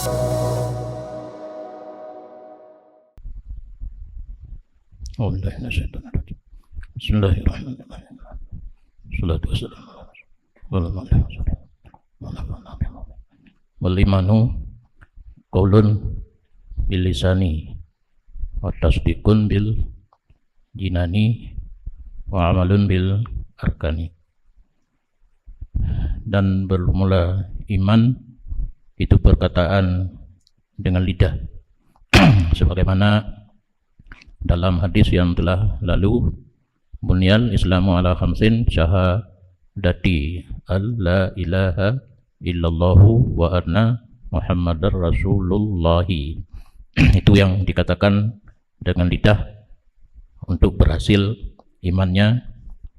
Bismillahirrahmanirrahim. Salatu wassalamu wal imanu qaulun bil lisani wa tasdiqun bil jinani wa amalun bil arkani. Dan bermula iman itu perkataan dengan lidah sebagaimana dalam hadis yang telah lalu, bunyal islamu ala khamsin syahadati alla ilaha illallahu wa anna muhammadar rasulullahi. Itu yang dikatakan dengan lidah untuk berhasil imannya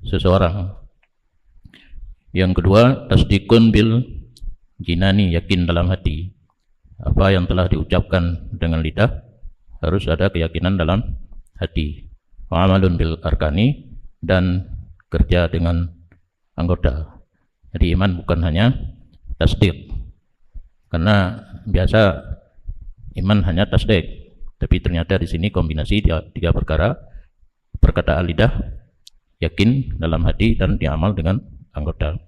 seseorang. Yang kedua, tasdiqun bil jinani, yakin dalam hati. Apa yang telah diucapkan dengan lidah harus ada keyakinan dalam hati. Wa amalun bil arkani, dan kerja dengan anggota. Jadi iman bukan hanya tasdik, karena biasa iman hanya tasdik, tapi ternyata di sini kombinasi tiga perkara: perkataan lidah, yakin dalam hati, dan diamal dengan anggota.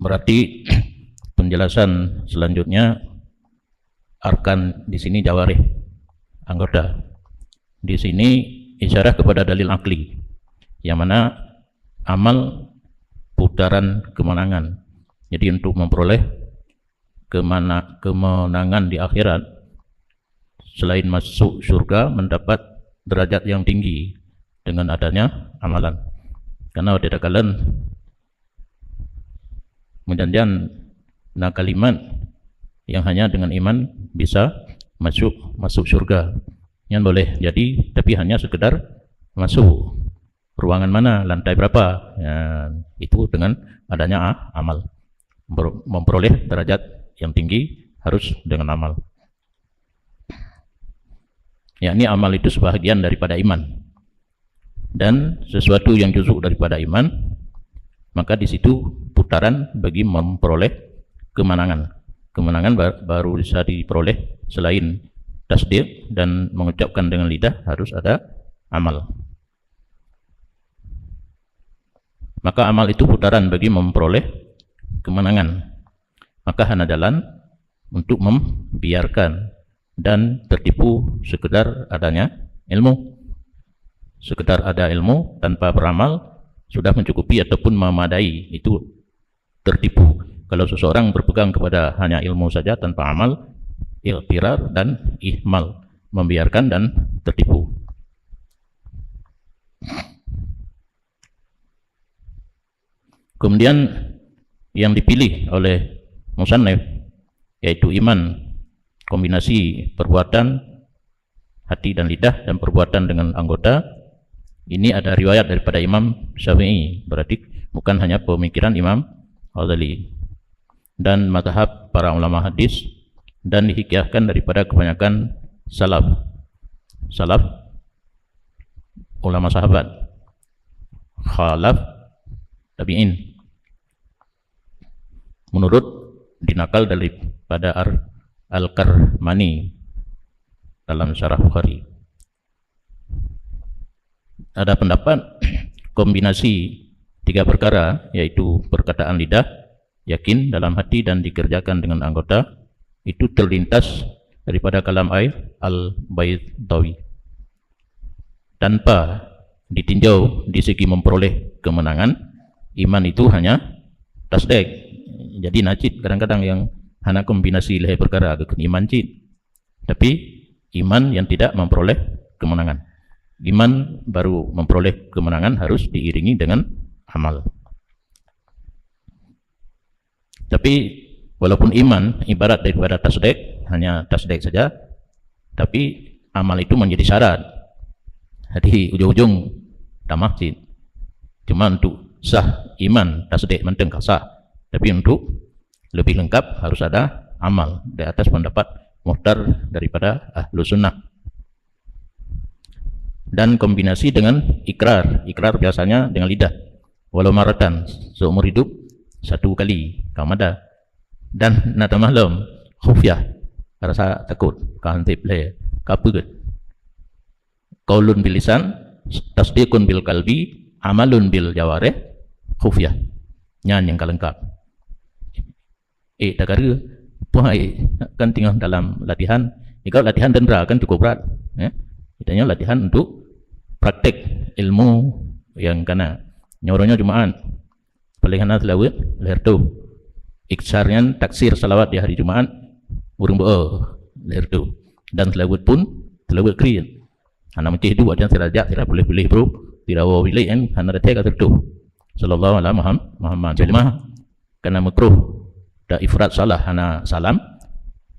Berarti penjelasan selanjutnya, arkan di sini jawarih, anggota. Di sini isyarah kepada dalil akli, yang mana amal putaran kemenangan. Jadi untuk memperoleh kemenangan di akhirat, selain masuk surga, mendapat derajat yang tinggi dengan adanya amalan. Karena ada kalian menjanjikan kalimat yang hanya dengan iman bisa masuk surga. Yang boleh jadi, tapi hanya sekedar masuk. Ruangan mana, lantai berapa, ya, itu dengan adanya amal. Memperoleh derajat yang tinggi harus dengan amal. Ya, ini amal itu sebahagian daripada iman. Dan sesuatu yang juzuk daripada iman, maka di situ putaran bagi memperoleh kemenangan. Kemenangan baru bisa diperoleh selain tasdik dan mengucapkan dengan lidah, harus ada amal. Maka amal itu putaran bagi memperoleh kemenangan. Maka hanya jalan untuk membiarkan dan tertipu sekedar adanya ilmu. Sekedar ada ilmu tanpa beramal sudah mencukupi ataupun memadai, itu tertipu. Kalau seseorang berpegang kepada hanya ilmu saja tanpa amal, ightirar dan ihmal, membiarkan dan tertipu. Kemudian yang dipilih oleh musannif yaitu iman, kombinasi perbuatan hati dan lidah dan perbuatan dengan anggota. Ini ada riwayat daripada Imam Syafi'i, berarti bukan hanya pemikiran Imam Ghazali dan mazhab para ulama hadis, dan dihikayahkan daripada kebanyakan salaf ulama sahabat, khalaf tabi'in, menurut dinakal daripada Al-Karmani dalam Syarah Bukhari. Ada pendapat kombinasi tiga perkara, yaitu perkataan lidah, yakin dalam hati, dan dikerjakan dengan anggota, itu terlintas daripada kalam Al-Baydhawi tanpa ditinjau di segi memperoleh kemenangan. Iman itu hanya tasdik, jadi najid. Kadang-kadang yang hanya kombinasi leh perkara ke iman cid, tapi iman yang tidak memperoleh kemenangan. Iman baru memperoleh kemenangan harus diiringi dengan amal. Tapi walaupun iman ibarat daripada tasdik, hanya tasdik saja, tapi amal itu menjadi syarat. Jadi ujung-ujung tamak cid. Cuma untuk sah iman tasdik menteng sah, tapi untuk lebih lengkap harus ada amal, di atas pendapat muhtar daripada ahlu sunnah. Dan kombinasi dengan ikrar biasanya dengan lidah. walau maratan, seumur hidup satu kali kamada. Dan nata malam khufyah, rasa takut kantip le kaput. Qaulun bil lisan, tasdiqun bil qalbi, amalun bil jawarih, khufyah. Nyan yang kalengkap. Tak kira puai kan tinggal dalam latihan. Jika latihan dendra kan cukup berat. Kitanya latihan untuk praktek ilmu yang kena. Nyoronya Jumaat. Paling hana selawat lahir tu. Iksarnya taksir salawat di hari Jumaat. Urung lahir tu. Dan selawat pun selawat krian. Hana macam itu aja serajak tidak boleh pilih bro. Tidak boleh pilih kan hana detek atau tu. Sallallahu alaihi Muhammad. Jelma kena makruh. Da ifrat salah hana salam.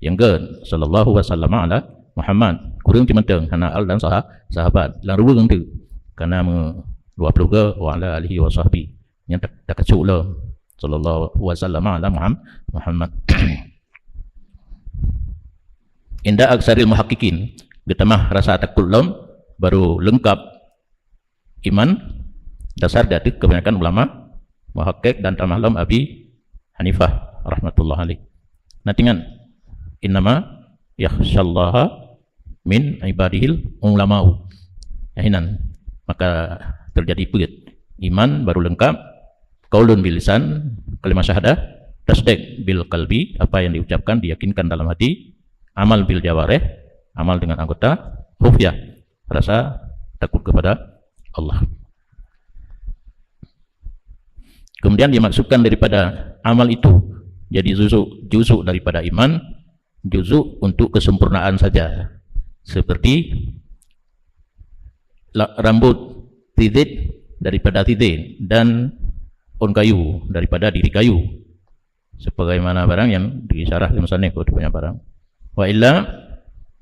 Yang ke sallallahu wasallam ala Muhammad. Kurang cimenteng hana al dan sahabat. Lang ruang tu. Karena 20 ke wa ala alihi wa sahbihi. Yang tak kacuk lah. Sallallahu wasallam ala Muhammad. Indah aksaril muhaqqiqin. Getamah rasa takut lom baru lengkap iman dasar dari kebanyakan ulama muhaqqiq dan tamah lom Abi Hanifah rahmatullah alaih. Natingan innama yakhshallaha min ibadihil ulama'u. Yahinan maka terjadi put iman baru lengkap, qaulun bil lisan, kalimat syahadah, tasdiq bil qalbi, apa yang diucapkan diyakinkan dalam hati, amal bil jawarih, amal dengan anggota, khufyah, rasa takut kepada Allah. Kemudian dimaksudkan daripada amal itu jadi juzuk daripada iman, juzuk untuk kesempurnaan saja. Seperti rambut titik daripada titik dan on kayu daripada diri kayu. Sebagaimana barang yang disyarah oleh musannif itu banyak barang. Wa illa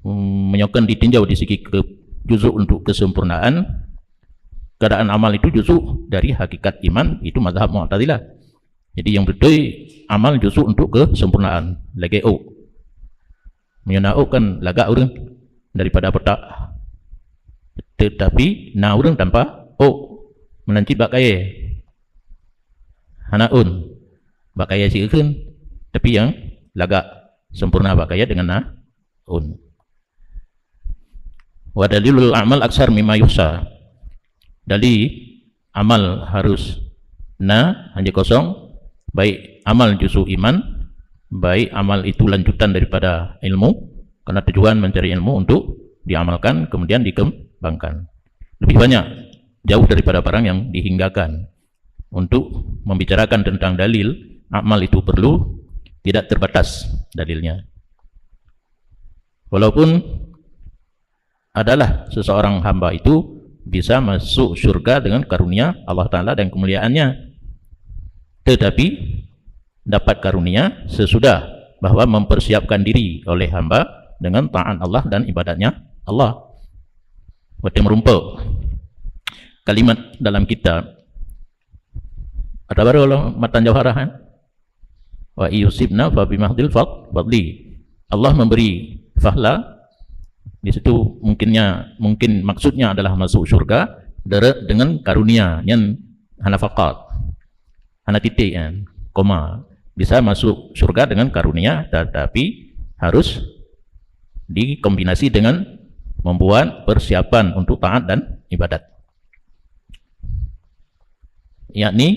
menyokong ditinjau di segi juzuk untuk kesempurnaan. Keadaan amal itu juzuk dari hakikat iman, itu mazhab Mu'tazilah. Jadi yang betul amal juzuk untuk kesempurnaan. Lagi menyonau kan lagak orang daripada petak. Tetapi na orang tanpa menanti bakaya. Hanaun bakaya sikun, tapi yang lagak sempurna bakaya dengan naun. Wa dalilul amal aksar mimma yuhsa. Dari amal harus hanya kosong, baik amal juzuk iman, baik amal itu lanjutan daripada ilmu, karena tujuan mencari ilmu untuk diamalkan kemudian dikembangkan. Lebih banyak jauh daripada barang yang dihinggakan. Untuk membicarakan tentang dalil, amal itu perlu, tidak terbatas dalilnya. Walaupun adalah seseorang hamba itu bisa masuk syurga dengan karunia Allah Ta'ala dan kemuliaannya, tetapi dapat karunia sesudah bahwa mempersiapkan diri oleh hamba dengan taat Allah dan ibadatnya Allah. Waktu merumpuk kalimat dalam kitab ada baru Allah matan jawharah wa yusibna fa bimahdil fadli. Allah memberi fahla di situ, mungkin maksudnya adalah masuk syurga dengan karunia yang hana faqat, hana titik kan, koma, bisa masuk syurga dengan karunia, tetapi harus dikombinasi dengan membuat persiapan untuk taat dan ibadat. Yakni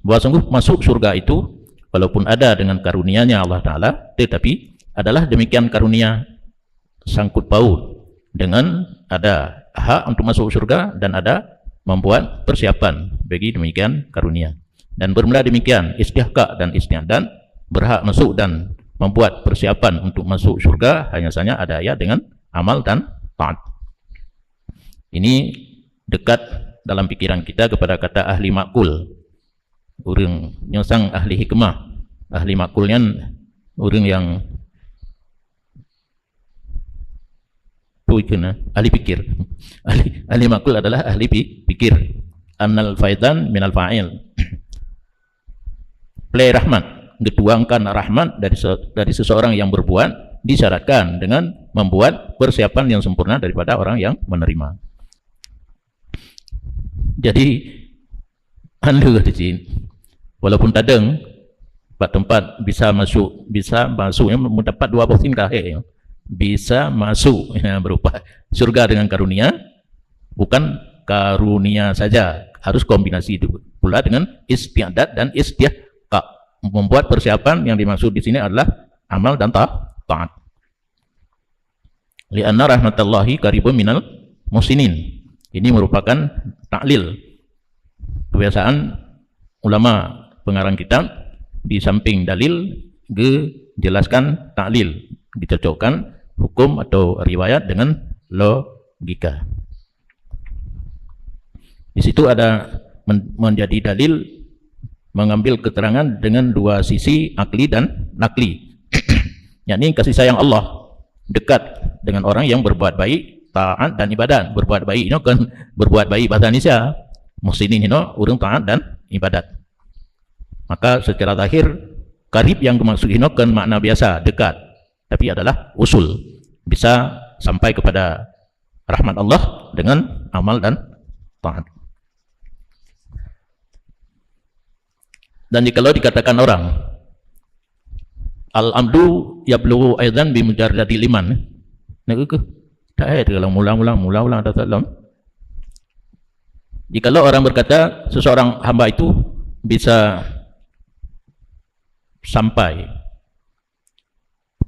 bahwa sungguh masuk surga itu walaupun ada dengan karunia-Nya Allah Ta'ala, tetapi adalah demikian karunia sangkut paut dengan ada hak untuk masuk surga dan ada membuat persiapan bagi demikian karunia. Dan bermula demikian istihqaq dan isti'adan, berhak masuk dan membuat persiapan untuk masuk surga hanya saja ada ayat dengan amal dan taat. Ini dekat dalam pikiran kita kepada kata ahli makul. Orang yang sang ahli hikmah. Ahli makulnya orang yang ahli pikir. Ahli makul adalah ahli pikir. Annal faidan minal fa'il. Play rahmat, dituangkan rahmat dari seseorang yang berbuat, disyaratkan dengan membuat persiapan yang sempurna daripada orang yang menerima. Jadi anda di sini walaupun tadeng tempat bisa masuk yang mendapat 2 porsi kahir bisa masuk berupa surga dengan karunia, bukan karunia saja, harus kombinasi itu pula dengan istiadat dan istihqaq. Membuat persiapan yang dimaksud di sini adalah amal dan taat. Lianna rahmatallahi qaribun minal muhsinin. Ini merupakan taklil kebiasaan ulama pengarang kitab. Di samping dalil dijelaskan taklil, dicocokkan hukum atau riwayat dengan logika. Di situ ada menjadi dalil mengambil keterangan dengan 2 sisi akli dan nakli. Yakni kasih sayang Allah dekat dengan orang yang berbuat baik, taat dan ibadat. Berbuat baik ini kan berbuat baik bahasa Indonesia. Muhsinin ini urang taat dan ibadat. Maka secara zahir karib yang dimaksud ini kan makna biasa, dekat, tapi adalah usul, bisa sampai kepada rahmat Allah dengan amal dan taat. Dan jikalau dikatakan orang al-amdu yablughu aidan bi mujarradil iman, nak ke tak ada kalau mula-mula tak dalam. Jikalau orang berkata seseorang hamba itu bisa sampai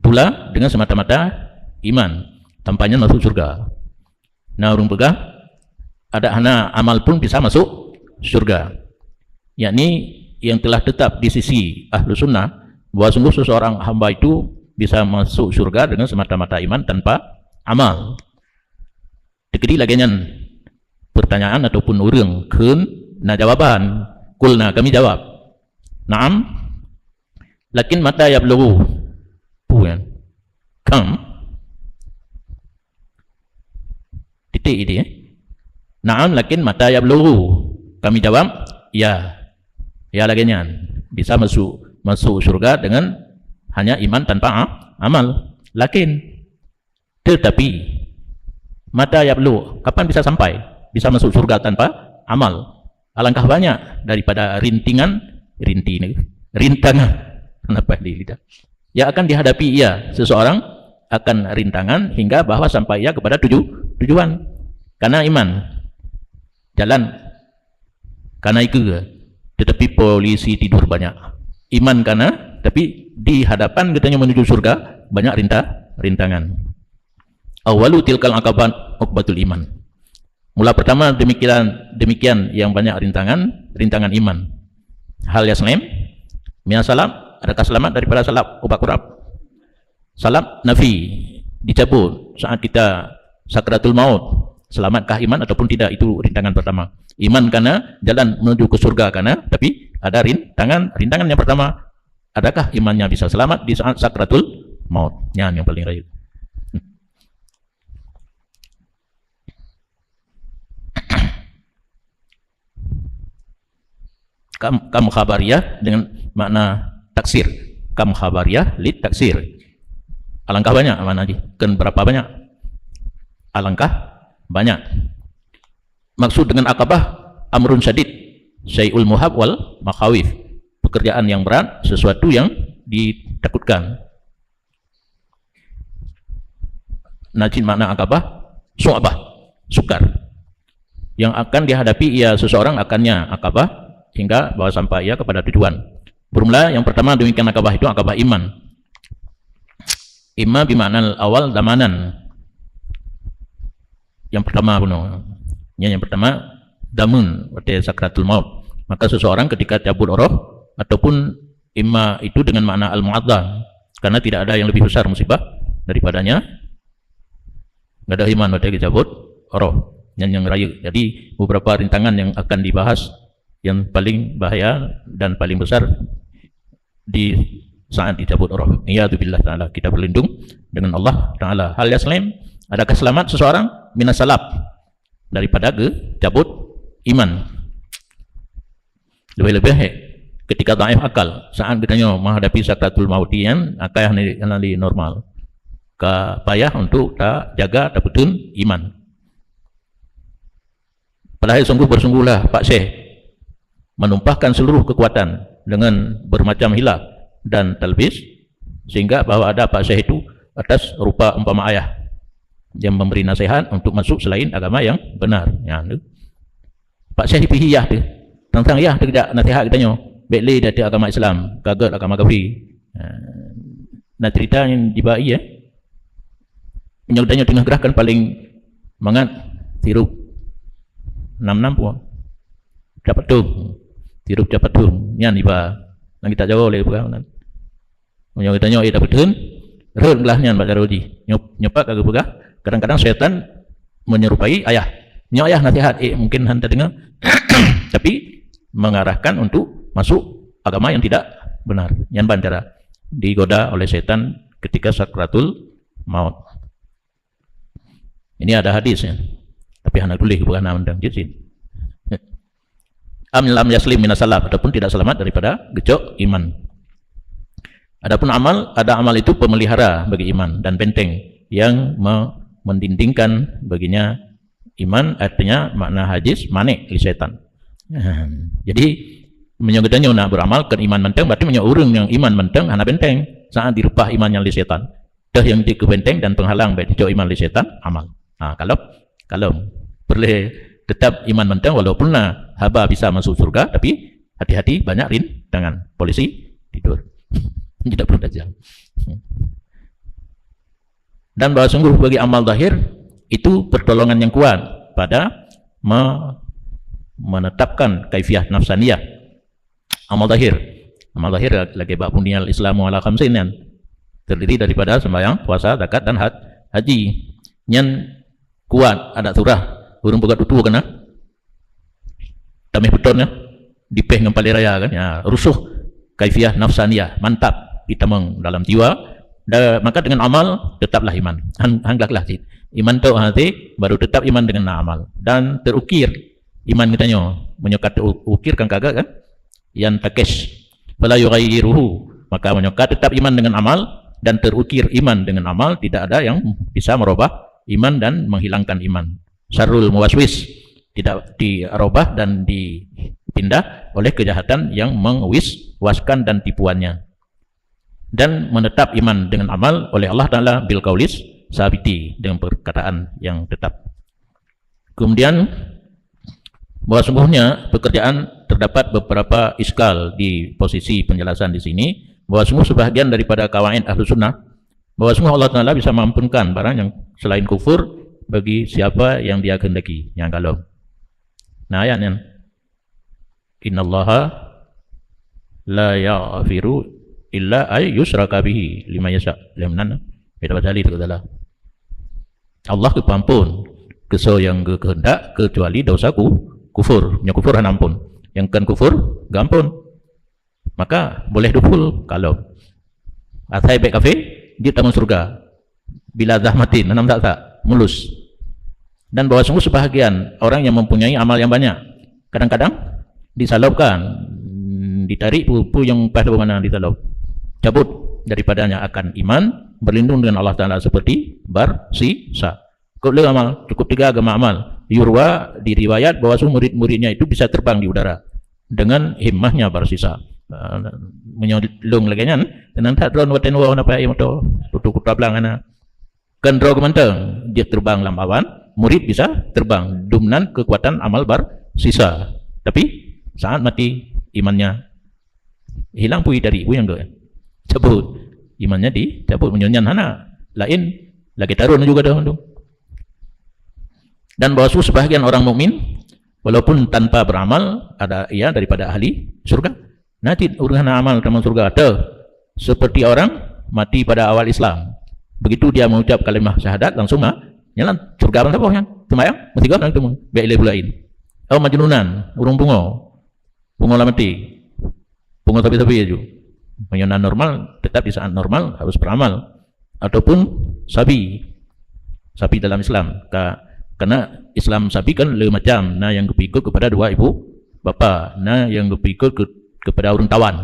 pula dengan semata-mata iman, tampaknya masuk surga. Nah, orang pegang ada hana amal pun bisa masuk surga, yakni yang telah tetap di sisi ahlu sunnah bahwa sungguh seseorang hamba itu bisa masuk surga dengan semata-mata iman tanpa amal. Dekedi lagi pertanyaan ataupun urang kun na jawaban kulna, kami jawab naam, lakin mata yablughu puan kam titik ini naam lakin mata yablughu, kami jawab ya lagi bisa masuk surga dengan hanya iman tanpa amal. Lakin tetapi mata yablughu, kapan bisa sampai bisa masuk surga tanpa amal? Alangkah banyak daripada rintangan kenapa di lidah yang akan dihadapi seseorang akan rintangan hingga bahwa sampai kepada tujuan. Karena iman jalan karena itu, tetapi polisi tidur banyak. Iman karena tapi di hadapan katanya menuju surga banyak rintangan. Awalu tilkal aqabat uqbatul iman. Mula pertama demikian yang banyak rintangan iman. Hal yaslam min salam, adakah selamat daripada salap ubak-urab? Salap nafi, dicabut saat kita sakratul maut. Selamatkah iman ataupun tidak? Itu rintangan pertama. Iman karena jalan menuju ke surga karena, tapi ada rintangan yang pertama, adakah imannya bisa selamat di saat sakratul maut? Yang paling raya. Kam khabariyah dengan makna taksir. Kam khabariyah lid taksir. Alangkah banyak mana di? Kan berapa banyak? Alangkah banyak. Maksud dengan akabah amrun syadid, syai'ul muhab wal makhawif. Pekerjaan yang berat, sesuatu yang ditakutkan. Najin makna akabah su'abah, sukar. Yang akan dihadapi seseorang akannya akabah hingga bahwa sampai kepada tujuan. Bermula yang pertama demikian akabah itu akabah iman. Imma bimakna awal damanan. Yang pertama yang pertama damun arti sakratul maut. Maka seseorang ketika cabut roh ataupun imma itu dengan makna al-mu'adzam, karena tidak ada yang lebih besar musibah daripadanya. Enggak ada iman arti cabut roh yang raya. Jadi beberapa rintangan yang akan dibahas yang paling bahaya dan paling besar di saat dicabut roh. Iyadzubillah ta'ala, kita berlindung dengan Allah ta'ala. Hal yaslam, adakah selamat seseorang minas salab, daripada cabut iman? Lebih-lebih ketika dhaif akal, saat katanya menghadapi sakratul mautian, akal yang normal, payah untuk tak jaga tak betul iman. Padahal bersungguhlah Pak Syekh menumpahkan seluruh kekuatan dengan bermacam hilaf dan talbis, sehingga bahawa ada Pak Syekh itu atas rupa umpama ayah yang memberi nasihat untuk masuk selain agama yang benar. Ya, Pak Syekh dipihiyah tu tentang ya tidak nasihat katanya baiklah dari agama Islam gagal agama kafir. Nah cerita yang dibai penyertanya tengah gerakan paling mangat tirup 66 pun dapat tu tirup dapat tu yang iba nang kita jawab oleh bukan menyo tanya dapat tu reun lah nyan Pak Jaroji nyopak kagak begah. Kadang-kadang setan menyerupai ayah ayah nasihat mungkin hantar dengar tapi mengarahkan untuk masuk agama yang tidak benar, yang bandara digoda oleh setan ketika sakratul maut. Ini ada hadisnya, tapi hendak tulis bukan undang jizin. Am lam yaslim minasalaf, ataupun tidak selamat daripada gejok iman. Adapun amal, ada amal itu pemelihara bagi iman dan benteng yang mendindingkan baginya iman, artinya makna hadis manik li setan. Jadi menyogedanya nak beramal ke iman menteng, berarti orang yang iman menteng hana benteng saat dirupah imannya li setan. Dah yang di benteng dan penghalang bagi iman li setan amal. Kalau boleh tetap iman menteng walaupun haba bisa masuk surga, tapi hati-hati banyak rintangan. Polisi tidur. Tidak perlu dajjal. Dan bahwa sungguh bagi amal zahir itu pertolongan yang kuat pada menetapkan kaifiah nafsaniyah. Amal zahir lagi bab buniyal Islamu ala khamsin, terdiri daripada sembahyang, puasa, zakat dan haji. Yang kuat ada surah urung pegat utuh kena tamih betonnya dipeh dengan paliraya kan ya, rusuh kaifiah nafsaniyah mantap ditemeng dalam jiwa. Maka dengan amal tetaplah iman. Hanglaklah iman tu hati baru tetap iman dengan amal dan terukir iman katanya menyokat terukir kan kagak kan yang takes fala yughayyiruhu, maka menyokat tetap iman dengan amal dan terukir iman dengan amal, tidak ada yang bisa merubah iman dan menghilangkan iman. Syarrul muwaswis tidak dirubah dan dipindah oleh kejahatan yang mengwiswaskan dan tipuannya. Dan menetap iman dengan amal oleh Allah Ta'ala bil qaulis sabiti, dengan perkataan yang tetap. Kemudian bahwa sungguhnya pekerjaan terdapat beberapa iskal di posisi penjelasan di sini, bahwa sungguh sebahagian daripada kawaid ahlu sunnah bahwa sungguh Allah Ta'ala bisa mengampunkan barang yang selain kufur bagi siapa yang dia kehendaki, yang kalau. Nah ayatnya innallaha la yaghfiru illa ay yusraka bihi lima yasha lemnan beda bacali itu adalah Allah kepampun keso yang kehendak kecuali dosaku kufur, nya kufur hanampun, yang kan kufur gampun, maka boleh dupul kalau asai baik kafe dia tamu surga bila zahmatin enam tak mulus. Dan bahwa sungguh sebahagian orang yang mempunyai amal yang banyak kadang-kadang disalaukan, ditarik pupu yang pada mana disalau, cabut daripadanya akan iman, berlindung dengan Allah Ta'ala seperti barsisa. Kalau amal cukup 3 agama amal, yurwa diriwayat bahwa murid-muridnya itu bisa terbang di udara dengan himmahnya barsisa. Menyolong lagi kan tenang tak drone waten wa apa yang motor tutup tablang ana kan draw kementeng dia terbang dalam awan, murid bisa terbang dumnan kekuatan amal barsisa. Tapi saat mati imannya hilang pui dari ibu yang ke cabut imannya dicabut menyonyan hana lain lagi tarun juga dah. Dan bahwa sebahagian orang mukmin walaupun tanpa beramal ada ia daripada ahli surga. Nanti urusan amal dalam surga ada seperti orang mati pada awal Islam, begitu dia mengucap kalimah syahadat langsung jalan surga. Apa siapa yang sembahyang mesti kau nanti baik bulain atau majnunan urung bungo lah mati bungo tapi aja menyonan normal tetap di saat normal harus beramal, ataupun sabi dalam Islam karena Islam sabi kan lebih macam yang kepikut kepada dua ibu bapa, yang kepikut kepada orang tawan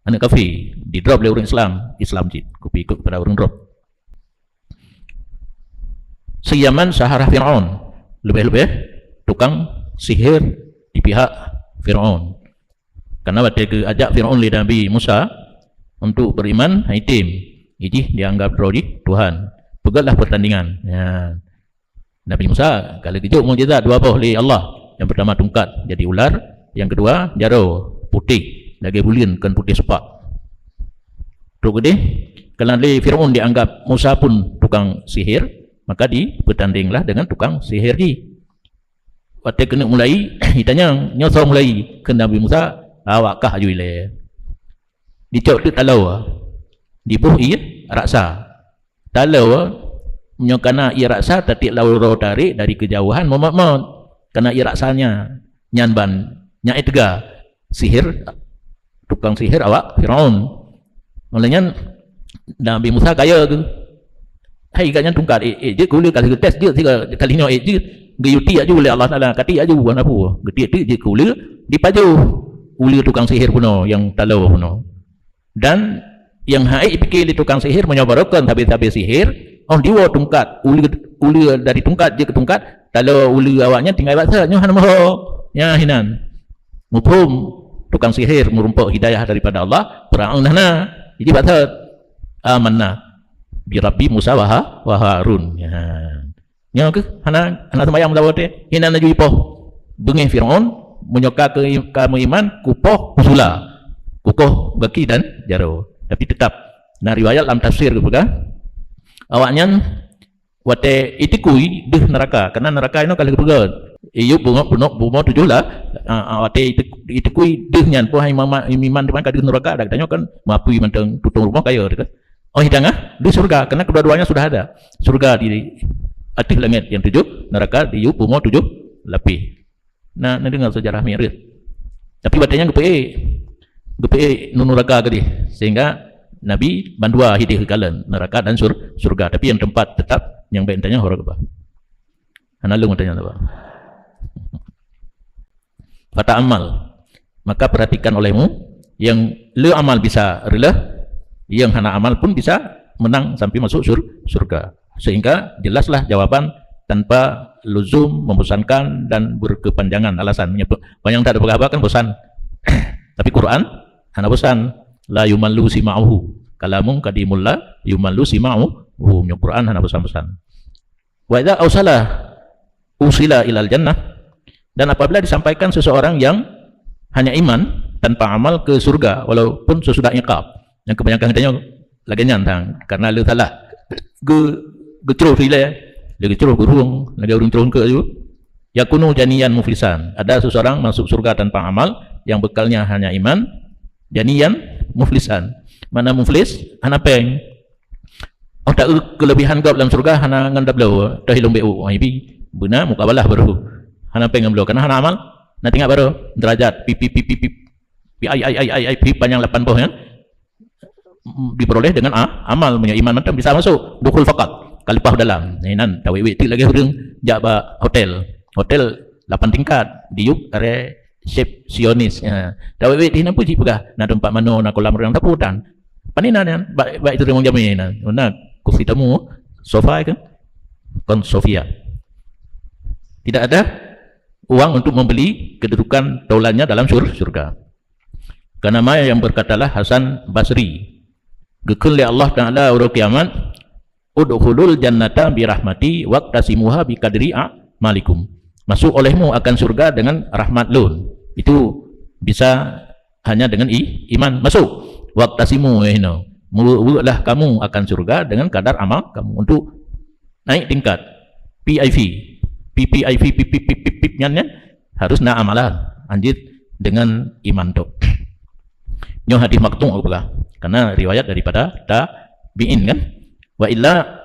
anak kafir di drop oleh orang Islam cip kepikut kepada orang drop. Siyaman saharah Fir'aun, lebih-lebih tukang sihir di pihak Fir'aun. Karena waktu ke ajak Fir'aun oleh Nabi Musa untuk beriman, haitim. Ini dianggap rodi Tuhan. Pegatlah pertandingan. Ya. Nabi Musa kalau kejut mukjizat dua apa oleh Allah. Yang pertama tungkat jadi ular, yang kedua jaro putih, lagi bulian kan putih sepak. Terus gede, kalau Fir'aun dianggap Musa pun tukang sihir, maka dipertandinglah dengan tukang sihir di. Waktu kena mulai, ditanya nyosong mulai ke Nabi Musa, awakkah ajuile. Dicok tu talau, dibuh ia raksa. Talau menyokana ia raksa tatik lauro tarik dari kejauhan maut. Karena ia raksanya nyanban nyai tega sihir, tukang sihir awak Fir'aun. Mulanya Nabi Musa kaya ke, hai katnya tungkat je kuliah kali tes je kali ni je gayuti aja oleh Allah Taala kati aja bukan apa gede je kuliah dipaju ulir tukang sihir puno yang talau puno. Dan yang hai fikir tukang sihir menyobarkan habis-habis sihir oh diwa tungkat ulir dari tungkat je ke tungkat talau ulir awaknya tinggal bahasa nyohan moho ya hinan mufhum tukang sihir merumpuk hidayah daripada Allah perang nahna jadi bahasa amanna bi rabbi Musa wa Harun ya nya ke hana sembayang dawate hinan najui poh bengi Firaun menyoka ke iman kupoh usula kukoh baki dan jaro tapi tetap na riwayat dalam tafsir ke awaknya wate itikui deh neraka karena neraka itu kalau kepegat iyo bunga tujuh lah wate itikui deh nyan poh iman depan kadi neraka ada tanya kan mapui menteng tutung rumah kaya dekat oh hidangah di surga karena kedua-duanya sudah ada surga di atas langit yang tujuh neraka di bunga tujuh lebih nah dengar sejarah mirip tapi batanya gepe nunuraka tadi sehingga Nabi bandua hidih kekalan neraka dan surga tapi yang tempat tetap yang baik tanya horok apa analung tanya apa fata amal maka perhatikan olehmu yang le amal bisa rela yang hana amal pun bisa menang sampai masuk surga sehingga jelaslah jawaban tanpa luzum membosankan dan berkepanjangan alasan banyak tak ada apa kan bosan tapi Quran hana bosan la yumallu sima'uhu kalamun kadimul la yumallu sima'uhu Quran hana bosan-bosan wa idza usila ilal jannah dan apabila disampaikan seseorang yang hanya iman tanpa amal ke surga walaupun sesudah iqab yang kebanyakan katanya lagi nyantang karena lu salah gecro rile lagi gecro burung lagi urung turun ke ayu yakunu janiyan muflisan ada seseorang masuk surga tanpa amal yang bekalnya hanya iman janiyan muflisan mana muflis hana peng oh tak kelebihan kau dalam surga hana ngandap lau dah hilung bu ibi benar mukabalah baru hana peng ngamblo karena hana amal nak tinggal baru derajat pi panjang 8 boh kan diperoleh dengan amal punya iman mantap bisa masuk dukul fakat kalipah dalam nan tawi ti lagi hurung jaba hotel 8 tingkat diup are chef sionis tawi ti nampu ji pegah na tempat mano na kolam renang taputan panina nan baik itu remong jamin na kursi tamu sofa kan kon Sofia tidak ada uang untuk membeli kedudukan daulannya dalam surga karena maya yang berkatalah Hasan Basri gekul li Allah Ta'ala ura kiamat udkhulul jannata birahmati waqtasimuha biqadri malikum masuk olehmu akan surga dengan rahmat lun itu bisa hanya dengan iman masuk waqtasimu mulutlah kamu akan surga dengan kadar amal kamu untuk naik tingkat PPIP nyan harus na amalan anjir dengan iman tu nyo hadis maktung apa karena riwayat daripada tabi'in kan wa illa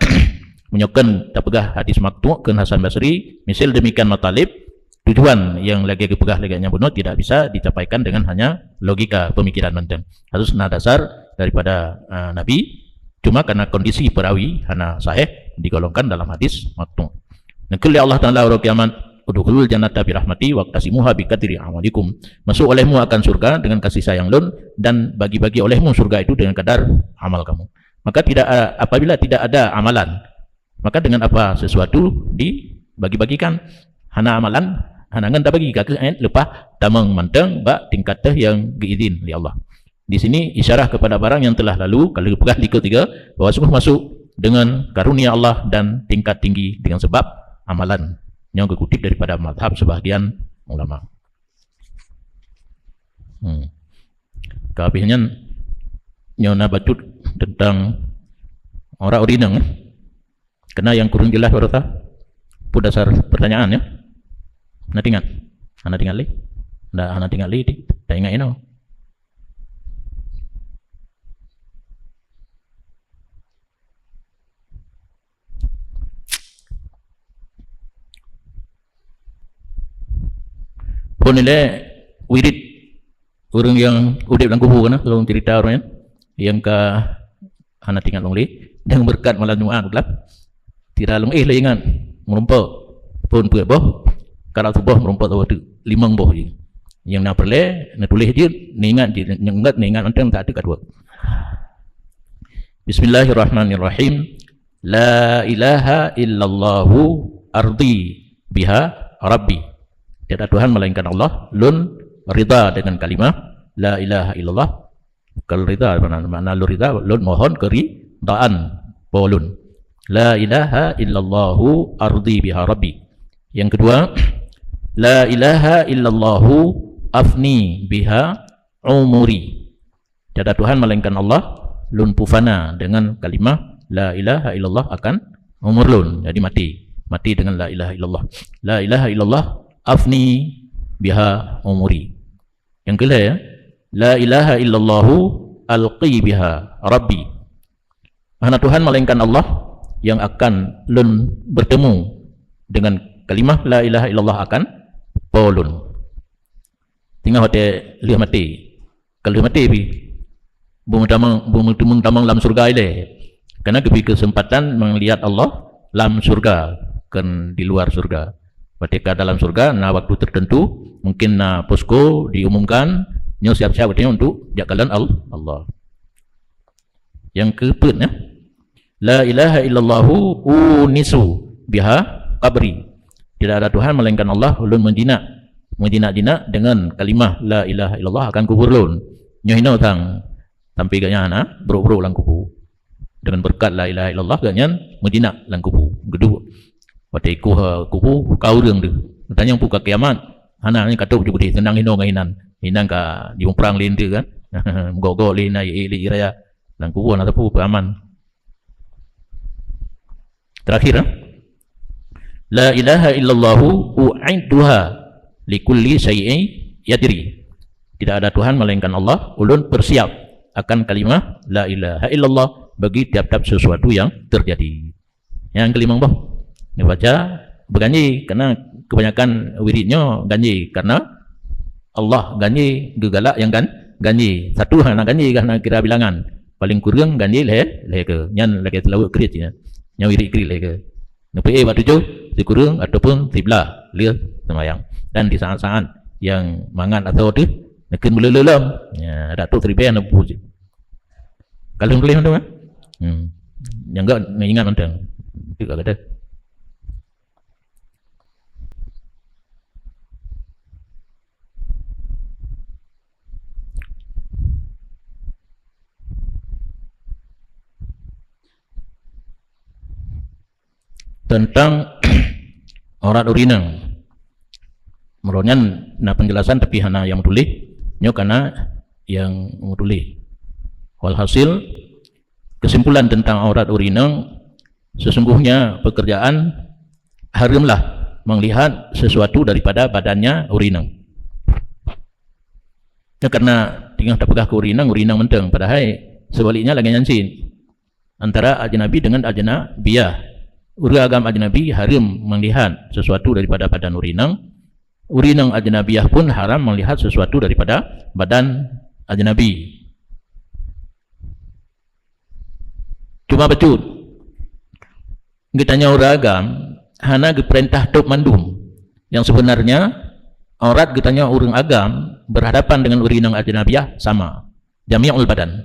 menyokan tak pegah hadis maktung ke Hasan Basri misal demikian matalib tujuan yang lagi kepegah leganya bunuh tidak bisa dicapaikan dengan hanya logika pemikiran menteng harus na dasar daripada Nabi cuma karena kondisi perawi hana sahih digolongkan dalam hadis maktung nakul Allah Ta'ala ura kiamat udkhulul jannata birahmati waqtasimuha biqadri amalikum masuk olehmu akan surga dengan kasih sayang lun dan bagi-bagi olehmu surga itu dengan kadar amal kamu maka apabila tidak ada amalan maka dengan apa sesuatu dibagi-bagikan hana amalan hanangan dah bagi kakak lepas tamang mantang bak tingkat yang diizin oleh Allah. Di sini isyarah kepada barang yang telah lalu kalau pegah di ketiga bahawa sungguh masuk dengan karunia Allah dan tingkat tinggi dengan sebab amalan yang kutip daripada mazhab sebahagian ulama. Kehabisnya nyona bacut tentang orang urinang kena yang kurang jelas berata pu dasar pertanyaan ya. Anda ingat? Anda tinggal li? Anda tinggal li? Tak ingat ini? Pun ini wirid orang yang udah dalam kubur kan, kalau cerita orang yang ke anak tinggal long li, yang berkat malam Jumaat gelap, tira long lah ingat merompak pun buat boh, kalau tu boh merompak tu 5 boh je, yang nak perle, nak tulis je, ni ingat je, yang ingat macam tak ada kedua. Bismillahirrahmanirrahim. La ilaha illallahu ardi biha rabbi. Tiada Tuhan melainkan Allah. Lun rida dengan kalimah la ilaha illallah. Kalau rida mana lun rida, lun mohon keridaan bolun. La ilaha illallahu ardi biha rabbi. Yang kedua, la ilaha illallahu afni biha umuri. Tiada Tuhan melainkan Allah. Lun pufana dengan kalimah la ilaha illallah akan umur lun. Jadi mati dengan la ilaha illallah. La ilaha illallah afni biha umuri. Yang kedua ya, la ilaha illallahu alqi biha rabbi. Hanya Tuhan melainkan Allah yang akan lun bertemu dengan kalimah la ilaha illallah akan polun. Tinggal hotel lihat mati. Kalau mati bi bumi tamang dalam surga ile. Karena kesempatan melihat Allah dalam surga kan di luar surga. Ketika dalam surga, na waktu tertentu mungkin na posko diumumkan, nyo siap-siap untuk jagalan Allah. Yang keempat ya, la ilaha illallahu unisu biha qabri. Tidak ada Tuhan melainkan Allah. Ulun menjinak dengan kalimah la ilaha illallah akan kubur ulun. Nyo hino tang sampai ganya na bro-bro lang kubur. Dengan berkat la ilaha illallah ganya menjinak lang kubur. Gedung Pada kuhu kau reng tu. Tanya buka kiamat. Hana ni kata ujuk di tenang hino ngahinan. Hinan ka di perang lin tu kan. Gogo lin ai ili raya. Dan kuhu na tapu aman. Terakhir la ilaha illallahu u'idduha likulli syai'in yadri. Tidak ada Tuhan melainkan Allah. Ulun bersiap akan kalimah la ilaha illallah bagi tiap-tiap sesuatu yang terjadi. Yang kelima bah. Ini baca berganji karena kebanyakan wiridnya ganji karena Allah ganji gegalak yang ganji satu hana ganji karena kira bilangan paling kurang ganji ke nyan lagi selalu kerit ya nya wirid kerit ke nepe waktu tu dikurang ataupun tiblah lia semayang dan di saat-saat yang mangan atau tu nekin belum ya datuk seribu yang puji kalau boleh tu kan yang enggak ingat mentang itu kata tentang orang urinang. Menurutnya na penjelasan tapi hana yang tulis nyo karena yang tulis. Walhasil kesimpulan tentang aurat urinang sesungguhnya pekerjaan haramlah melihat sesuatu daripada badannya urinang. Ya, karena tinggal tak pegah ke urinang mentang padahal sebaliknya lagi nyansin antara ajnabi dengan ajnabiyah. Agama ajnabi haram melihat sesuatu daripada badan urinang. Urinang ajnabiyah pun haram melihat sesuatu daripada badan ajnabi. Cuma betul. Kitanya orang agam hana perintah tok mandum. Yang sebenarnya aurat kitanya orang agam berhadapan dengan urinang ajnabiyah sama. Jami'ul badan.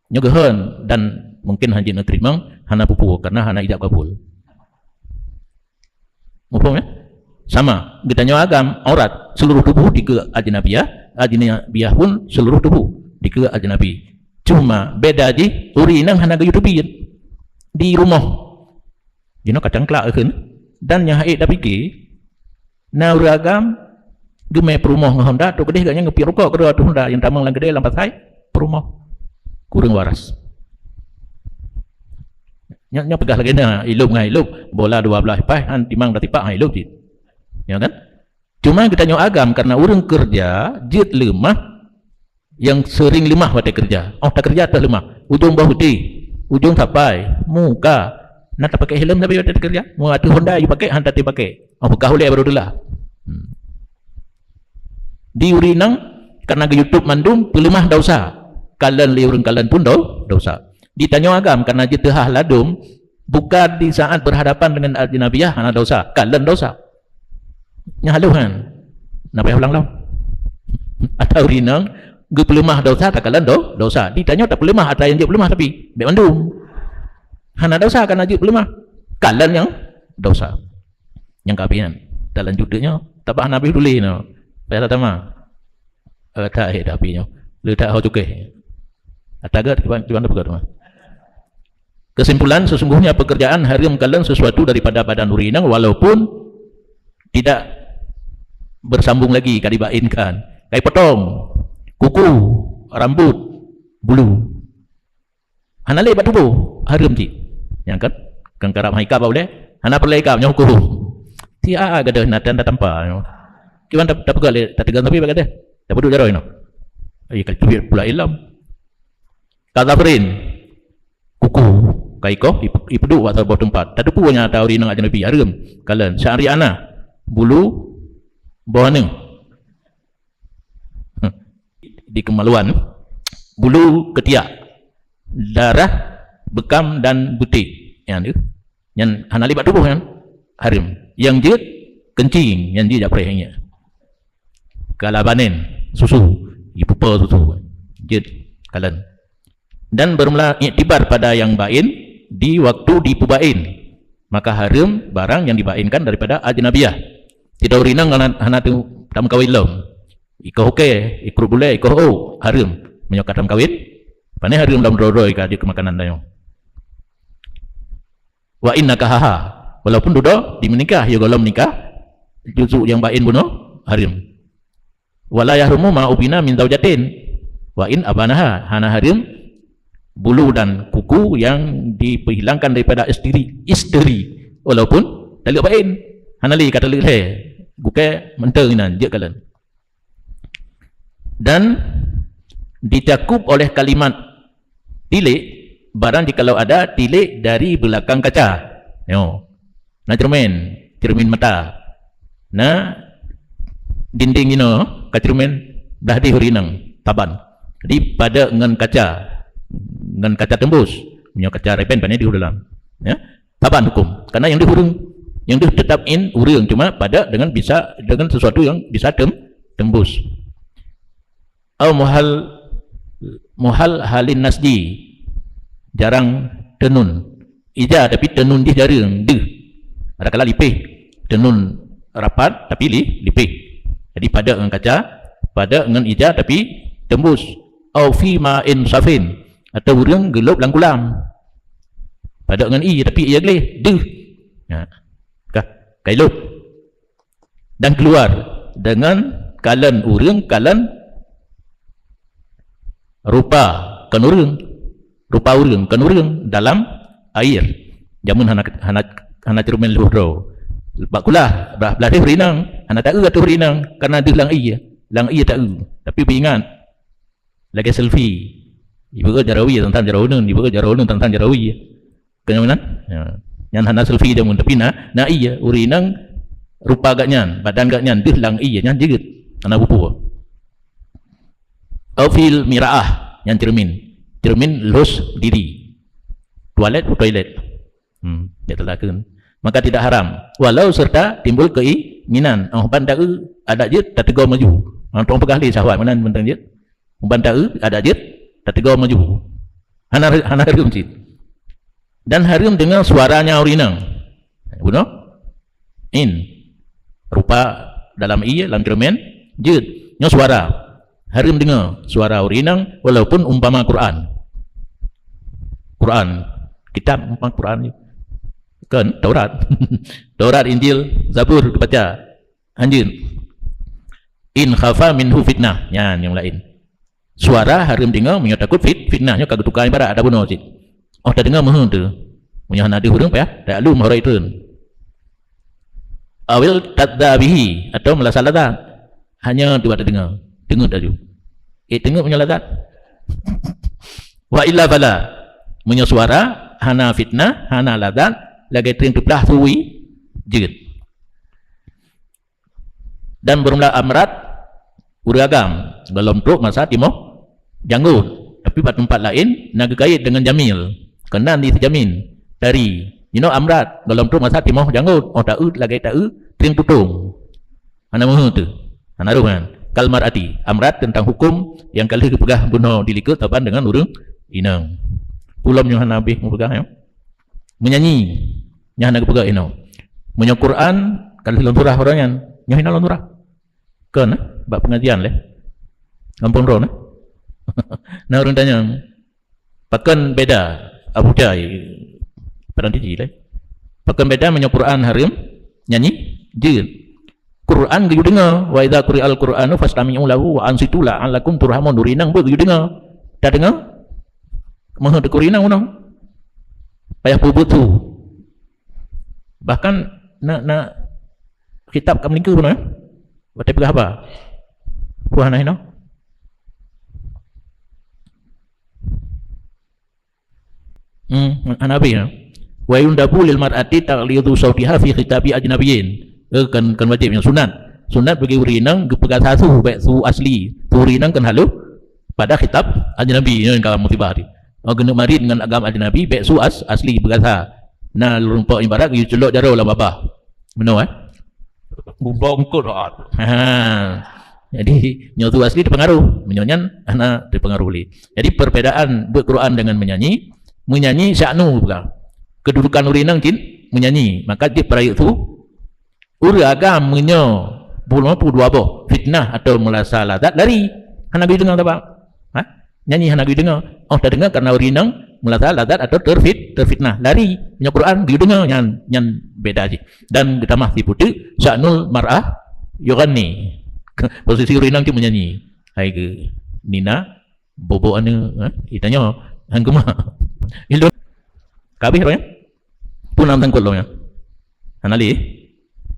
Nyogahan dan mungkin hanya nak terima hana pupu karena hana ijab kabul. Mufaham ya? sama getanyo agam aurat seluruh tubuh dike ajnabiyah pun seluruh tubuh dike ajnabi. Cuma beda di uri nang hana gayu tepi di rumah dino kacang kelak kan dan yang haid dah fikir na uri agam gemai perumah ngahonda tu kedih gaknya ngepi rokok kedua tu honda yang tamang lang gede lampat hai perumah kurang waras nya pegah lagi na ilum ngai ilum bola 12 pai han timang dah tipak ngai ilum ya kan. Cuma kita nyo agam karena urang kerja jit lemah yang sering lemah pada kerja. Oh tak kerja tak lemah. Ujung bahu putih, ujung tapai, muka. Nak tak pakai helm tapi pada kerja. Mu atu Honda you pakai, hantar ti pakai. Oh bekah oleh baru delah. Di urinang karena ke YouTube mandum pelemah dosa. Kalan li urang kalan pun dosa. Ditanya agam karena jit tehah ladum bukan di saat berhadapan dengan ajnabiyah hana dosa, kalan dosa. Nya haluhan. Nak payah ulang lau. Atau urinang ge pelemah dosa tak kalan dosa. Ditanya tak pelemah atau yang dia pelemah tapi baik mandum. Hana dosa kan ajib pelemah. Kalan yang dosa. Yang kapian. Dalam judulnya tak bah nabi dulu no. Payah tak tama. Tak tapi nyo. Lu tak hau cukai. Atagat gimana begitu? Kesimpulan sesungguhnya pekerjaan haram kalan sesuatu daripada badan urinang walaupun tidak bersambung lagi kadibainkan. Kai potong kuku, rambut, bulu. Hana le batubuh haram ti. Yang kan kang karap haika ba boleh. Hana perlai ka nyoku. Ti a gadah natan da tampa. Kiwan tak pegal tak tegang tapi bagade. Tak bodoh jaroi no. Ai kal tubir pula ilam. Kazafrin kuku kaiko ipedu atau bawah tempat. Tak depu nya tahu rinang ajnabi haram kalan syariana bulu bawah ni di kemaluan bulu ketiak darah bekam dan butik yang tu yang hana libat tubuh kan haram yang jid kencing yang dia prehnya kalabanen susu ipupa susu jid kalan dan bermula iktibar pada yang bain di waktu dipubain maka haram barang yang dibainkan daripada ajnabiyah. Tidak urinang hana tu tam kawin lom. Iko okey, ikru boleh, iko haram menyokat tam kawin. Pane haram dalam rodoi ka di kemakanan dayo. Wa innaka haha. Walaupun dudo di menikah ya golom nikah juzu yang bain bunuh haram. Wala yahrumu ma ubina min zaujatin. Wa in abanaha hana haram bulu dan kuku yang dihilangkan daripada isteri walaupun tali bain hana li kata le bukan menteringan je kalian dan dicakup oleh kalimat tilik barang jikalau ada tilik dari belakang kaca yo na cermin mata na dinding ino kacermin dah dihurinang taban di pada dengan kaca tembus punya kaca repen pandai di dalam ya taban hukum karena yang dihurung yang ditetap in urang cuma pada dengan bisa dengan sesuatu yang bisa tembus au muhal halin nasdi jarang tenun ija tapi tenun dia jarang ada kala lipih tenun rapat tapi lipih jadi pada dengan kaca pada dengan ija tapi tembus au fi ma'in safin atau urang gelup langkulam pada dengan i tapi ia geleh ya kailup dan keluar dengan kalan urang kalan rupa urang dalam air jamun hana cermin luhro bakulah belah rinang hana tak atau rinang karena dia lang i tak tapi ingat lagi selfie ibu ke jarawi tentang jarawun ibu ke jarawun tentang jarawi kenyaman yang hana selfie jamun tapi na iya urinang rupa gaknyan badan gaknyan dia lang iya nyan jeget hana bupu aufil miraah yang cermin los diri toilet dia telahkan maka tidak haram walau serta timbul keinginan bandar ada je tak tegur maju orang pegah li sahwat mana bentang je bandar ada je tak tegur maju hana haram cit dan haram dengan suaranya urinang bunuh in rupa dalam iya dalam cermin jid nya suara harum dengar suara urinang walaupun umpama Quran kitab umpama Quran kan Taurat Taurat Injil Zabur dibaca anjir in khafa minhu fitnah ya yang lain suara harum dengar punya takut fitnahnya kagak tukar ibarat ada bunuh cik oh dah dengar mahal tu punya nadi hurung ya tak lu mahal itu awil tadzabihi atau melasalatan hanya dua dengar taju dengar punya ladat wa illa bala punya suara hana fitnah hana ladat lagi tering tuplah tuwi jid dan bermula amrat uragam dalam truk masa timoh janggut tapi pada tempat lain nak kait dengan jamil kena dijamin dari amrat dalam truk masa timoh janggut oh ta'ud lagi ta'ud tering tutung mana mahu tu mana ruhan kalmar ati amrat tentang hukum yang kalau dipegah bunuh dilikut tapan dengan urung inang ulam yang nabi mempegah ya menyanyi yang nak pegah inang menyo Quran kalau dalam surah orangan yang dalam surah kan bab pengajian leh kampung ron nah orang tanya pakan beda Abu Jai padang tiji leh pakan beda menyo Quran harim nyanyi jid Quran geus dengar wa idza quri'al qur'anu fastami'u lahu wa ansitu la'allakum turhamun durinang begitu dengar dah dengar mah de kurinang unang payah pubut tu bahkan nak kitab kam lingku pun batai pegah apa puan ai no Nabi ya wa yundabu lil mar'ati taqlidu sautiha fi khitabi ajnabiyyin kan wajib yang sunat bagi urinang pegang satu baik su asli tu urinang kan halu pada kitab ajnabi yang kalau mutibah ni kena mari dengan agama ajnabi baik su asli berasa nah rumput ibarat you celok jaro lah babah benar bongkot jadi nyotu asli terpengaruh menyonyan anak terpengaruh li jadi perbedaan Quran dengan menyanyi sya'nu pula kedudukan urinang jin menyanyi maka dia perayaan tu agam menyo puluh dua boh fitnah atau melasa ladat lari Nabi dengar tak pak nyanyi Nabi dengar oh dah dengar karena urinang melasa ladat atau terfitnah lari punya Quran dia dengar yang beda je dan kita masih putih sya'nul mar'ah yughani posisi urinang tu menyanyi hai ke nina bobo anu itanya hangkuma ilmu kabeh ya punam tangkul lo ya anali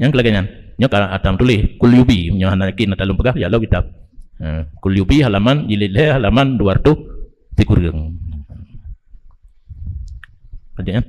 yang kelagangan nyo atam tulis kulyubi nyo hanakin dalam pegah ya lo kitab kulyubi halaman jilid halaman 200 tikurung. Ada